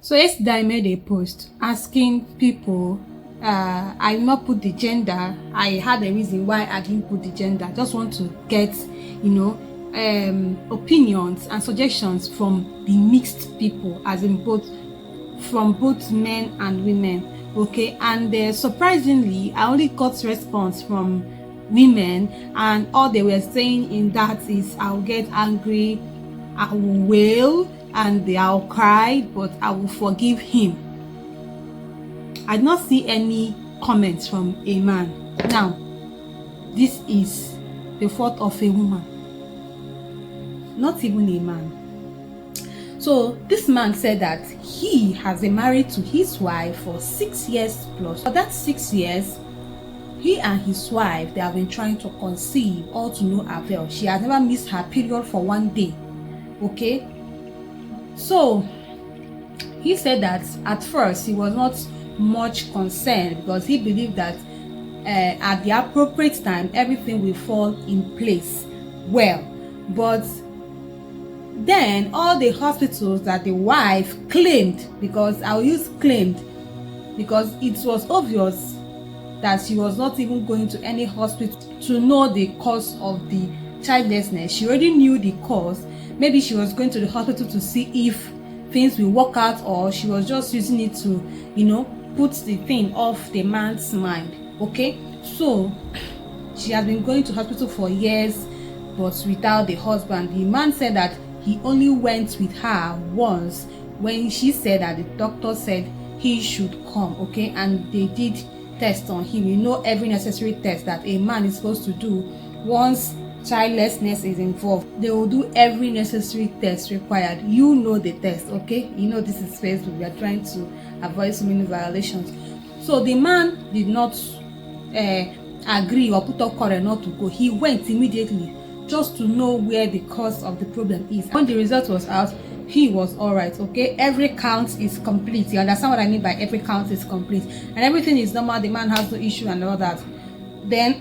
So yesterday I made a post asking people, I will not put the gender. I had a reason why I didn't put the gender. I just want to get, opinions and suggestions from the mixed people, as in from both men and women. Okay, and surprisingly, I only got response from women, and all they were saying in that is, I'll get angry, I will wail, and I'll cry, but I will forgive him. I did not see any comments from a man. Now, this is the fault of a woman, not even a man. So this man said that he has been married to his wife for 6 years plus. For that 6 years, he and his wife, they have been trying to conceive, all to no avail. She has never missed her period for 1 day. Okay, so he said that at first he was not much concerned because he believed that at the appropriate time everything will fall in place well. But then all the hospitals that the wife claimed, because I'll use claimed because it was obvious that she was not even going to any hospital to know the cause of the childlessness. She already knew the cause. Maybe she was going to the hospital to see if things will work out, or she was just using it to, put the thing off the man's mind. Okay, so she has been going to hospital for years, but without the husband. The man said that he only went with her once when she said that the doctor said he should come. Okay, and they did test on him. Every necessary test that a man is supposed to do once childlessness is involved. They will do every necessary test required. The test. Okay, this is Facebook. We are trying to avoid so many violations. So the man did not agree or put up quarrel not to go. He went immediately just to know where the cause of the problem is. When the result was out, he was all right. Okay, every count is complete. You understand what I mean by every count is complete, and everything is normal. The man has no issue and all that. Then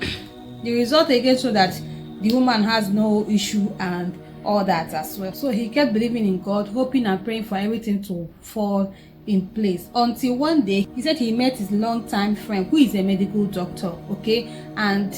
the result again showed that the woman has no issue and all that as well. So he kept believing in God, hoping and praying for everything to fall in place, until one day he said he met his longtime friend who is a medical doctor. Okay, and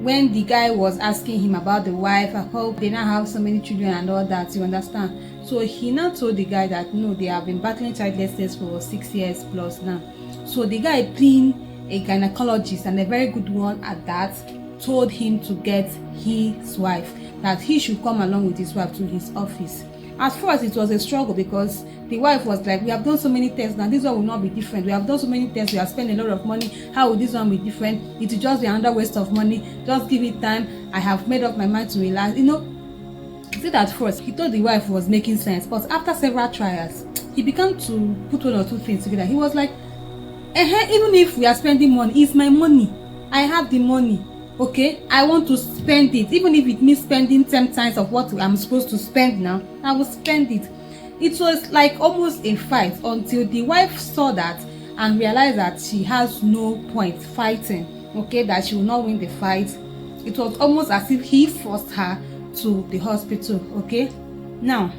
when the guy was asking him about the wife, I hope they now have so many children and all that, you understand. So he now told the guy that no, they have been battling childlessness for 6 years plus now. So the guy, being a gynecologist and a very good one at that, told him to get his wife, that he should come along with his wife to his office. At first it was a struggle because the wife was like, we have done so many tests now, this one will not be different. We have done so many tests, we have spent a lot of money, how will this one be different? It will just be another waste of money, just give it time, I have made up my mind to relax. See, at first he thought the wife was making sense, but after several trials he began to put one or two things together. He was like, even if we are spending money, it's my money, I have the money. Okay, I want to spend it, even if it means spending 10 times of what I'm supposed to spend now, I will spend it. It was like almost a fight until the wife saw that and realized that she has no point fighting. Okay, that she will not win the fight. It was almost as if he forced her to the hospital. Okay, now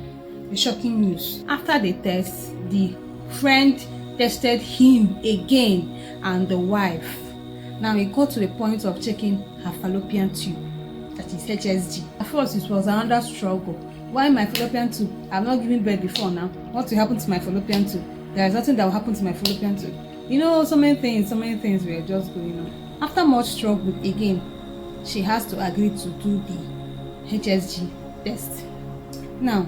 the shocking news: after the test, the friend tested him again and the wife. Now we got to the point of checking her fallopian tube, that is HSG. At first it was another struggle. Why my fallopian tube? I've not given birth before now. What will happen to my fallopian tube? There is nothing that will happen to my fallopian tube. So many things were just going on. After much struggle again, she has to agree to do the HSG test. Now,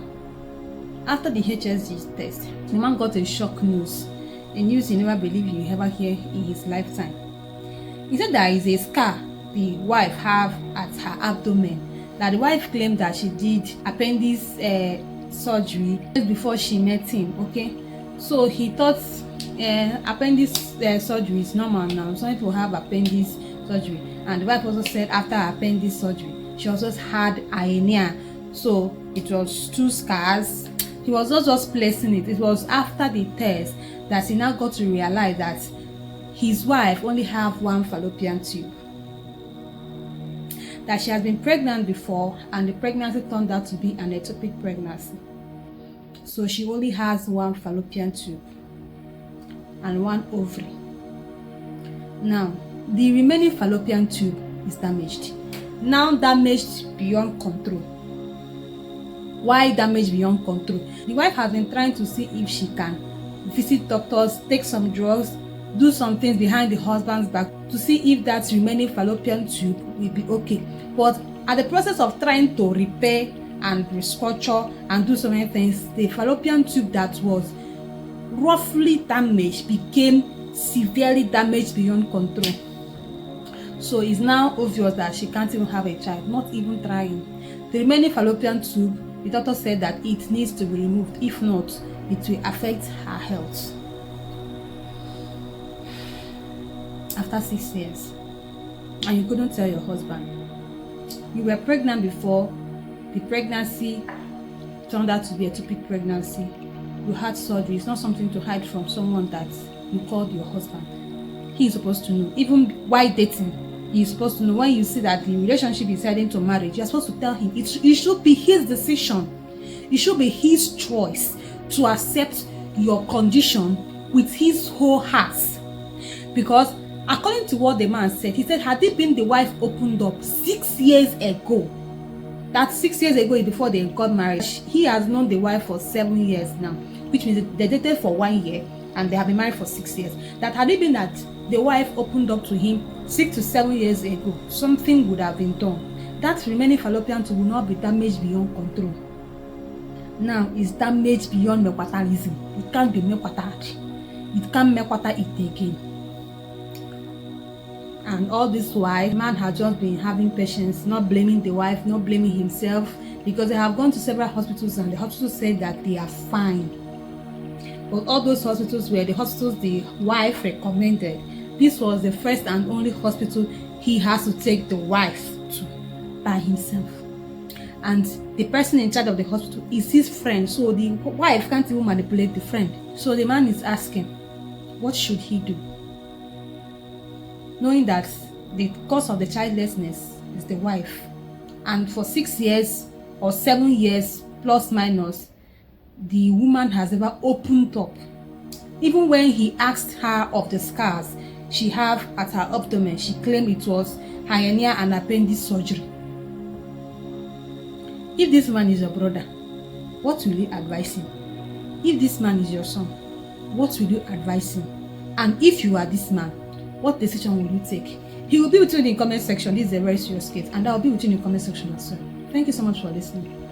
after the HSG test, the man got a shock news. A news he never believed he will ever hear in his lifetime. He said there is a scar the wife have at her abdomen, that the wife claimed that she did appendix surgery before she met him. Okay, so he thought appendix surgery is normal now. Some people have appendix surgery, and the wife also said after appendix surgery she also had hernia. So it was 2 scars. He was not just placing it. It was after the test that he now got to realize that his wife only have 1 fallopian tube, that she has been pregnant before and the pregnancy turned out to be an ectopic pregnancy. So she only has one fallopian tube and one ovary. Now, the remaining fallopian tube is damaged. Now damaged beyond control. Why damaged beyond control? The wife has been trying to see if she can visit doctors, take some drugs, do some things behind the husband's back to see if that remaining fallopian tube will be okay. But at the process of trying to repair and restructure and do so many things, the fallopian tube that was roughly damaged became severely damaged beyond control. So it's now obvious that she can't even have a child, not even trying. The remaining fallopian tube, the doctor said that it needs to be removed. If not, it will affect her health. After 6 years, and you couldn't tell your husband. You were pregnant before, the pregnancy turned out to be a ectopic pregnancy. You had surgery. It's not something to hide from someone that you called your husband. He is supposed to know. Even while dating, he is supposed to know. When you see that the relationship is heading to marriage, you're supposed to tell him. It should be his decision. It should be his choice to accept your condition with his whole heart. Because according to what the man said, he said, had it been the wife opened up 6 years ago, that 6 years ago is before they got married, he has known the wife for 7 years now, which means they dated for 1 year and they have been married for 6 years. That had it been that the wife opened up to him 6 to 7 years ago, something would have been done. That remaining fallopian tube will not be damaged beyond control. Now it's damaged beyond mekwatarism. It can't be mekwatared. It can't mekwata it again. And all this while, man has just been having patience, not blaming the wife, not blaming himself, because they have gone to several hospitals and the hospitals said that they are fine. But all those hospitals were the hospitals the wife recommended. This was the first and only hospital he has to take the wife to by himself. And the person in charge of the hospital is his friend, so the wife can't even manipulate the friend. So the man is asking, what should he do? Knowing that the cause of the childlessness is the wife, and for 6 years or 7 years plus minus, the woman has never opened up. Even when he asked her of the scars she have at her abdomen, she claimed it was hernia and appendix surgery. If this man is your brother, what will you advise him? If this man is your son, what will you advise him? And if you are this man, what decision will you take? He will be with you in the comment section. This is a very serious case, and I will be with you in the comment section as well. Thank you so much for listening.